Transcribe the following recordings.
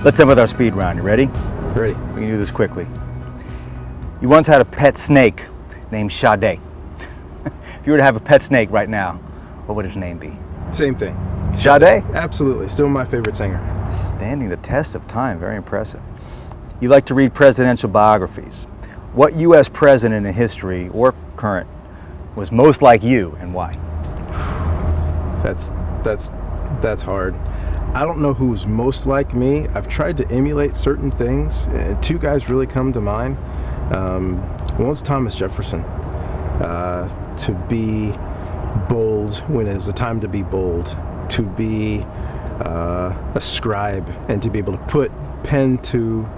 Let's end with our speed round. You ready? Ready. We can do this quickly. You once had a pet snake named Sade. If you were to have a pet snake right now, what would his name be? Same thing. Sade? Absolutely. Still my favorite singer. Standing the test of time. Very impressive. You like to read presidential biographies. What U.S. president in history or current was most like you, and why? That's hard. I don't know who's most like me. I've tried to emulate certain things. Two guys really come to mind. One's Thomas Jefferson. To be bold when it was a time to be bold. To be a scribe and to be able to put pen to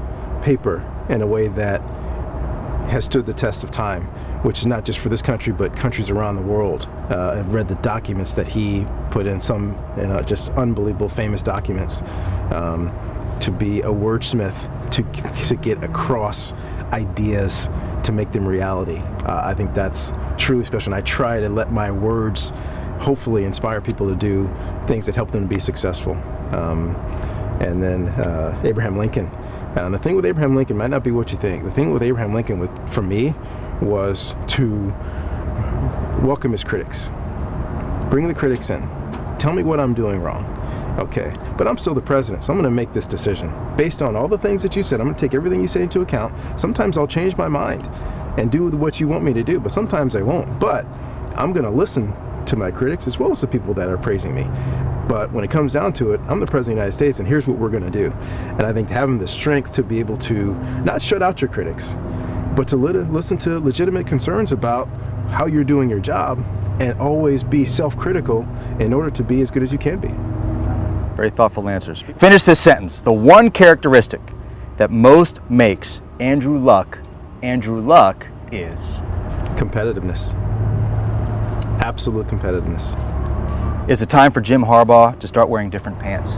paper in a way that has stood the test of time, which is not just for this country, but countries around the world. I've read the documents that he put in, some just unbelievable famous documents. To be a wordsmith, to get across ideas, to make them reality. I think that's truly special, and I try to let my words hopefully inspire people to do things that help them to be successful. And then Abraham Lincoln. The thing with Abraham Lincoln might not be what you think. The thing with Abraham Lincoln, for me, was to welcome his critics. Bring the critics in. Tell me what I'm doing wrong. Okay, but I'm still the president, so I'm going to make this decision. Based on all the things that you said, I'm going to take everything you say into account. Sometimes I'll change my mind and do what you want me to do, but sometimes I won't. But I'm going to listen to my critics as well as the people that are praising me. But when it comes down to it, I'm the President of the United States, and here's what we're going to do. And I think having the strength to be able to not shut out your critics, but to listen to legitimate concerns about how you're doing your job, and always be self-critical in order to be as good as you can be. Very thoughtful answers. Finish this sentence. The one characteristic that most makes Andrew Luck is? Competitiveness. Absolute competitiveness. Is it time for Jim Harbaugh to start wearing different pants?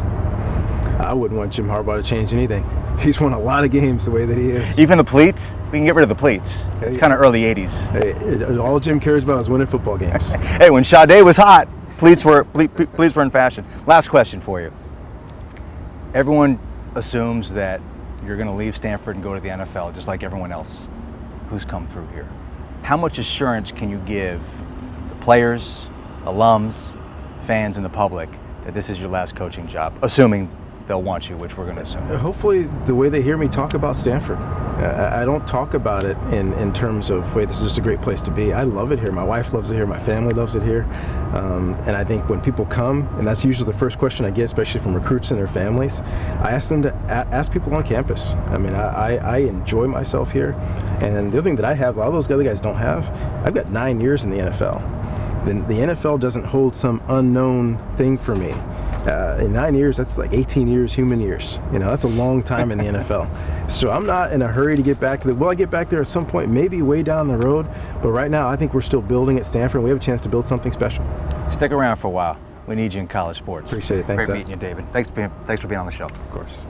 I wouldn't want Jim Harbaugh to change anything. He's won a lot of games the way that he is. Even the pleats? We can get rid of the pleats. It's kind of early 80s. Hey, all Jim cares about is winning football games. Hey, when Sade was hot, pleats were in fashion. Last question for you. Everyone assumes that you're going to leave Stanford and go to the NFL, just like everyone else who's come through here. How much assurance can you give the players, alums, fans, and the public that this is your last coaching job, assuming they'll want you, which we're going to assume? Hopefully the way they hear me talk about Stanford. I don't talk about it in terms of, wait, this is just a great place to be. I love it here. My wife loves it here. My family loves it here. And I think when people come, and that's usually the first question I get, especially from recruits and their families, I ask them to ask people on campus. I mean, I enjoy myself here. And the other thing that I have, a lot of those other guys don't have, I've got 9 years in the NFL. The NFL doesn't hold some unknown thing for me. In 9 years, that's like 18 years, human years. You know, that's a long time in the NFL. So I'm not in a hurry to get back to will I get back there at some point, maybe way down the road. But right now, I think we're still building at Stanford, and we have a chance to build something special. Stick around for a while. We need you in college sports. Appreciate it. Thanks, Great meeting you, David. Thanks for being on the show. Of course.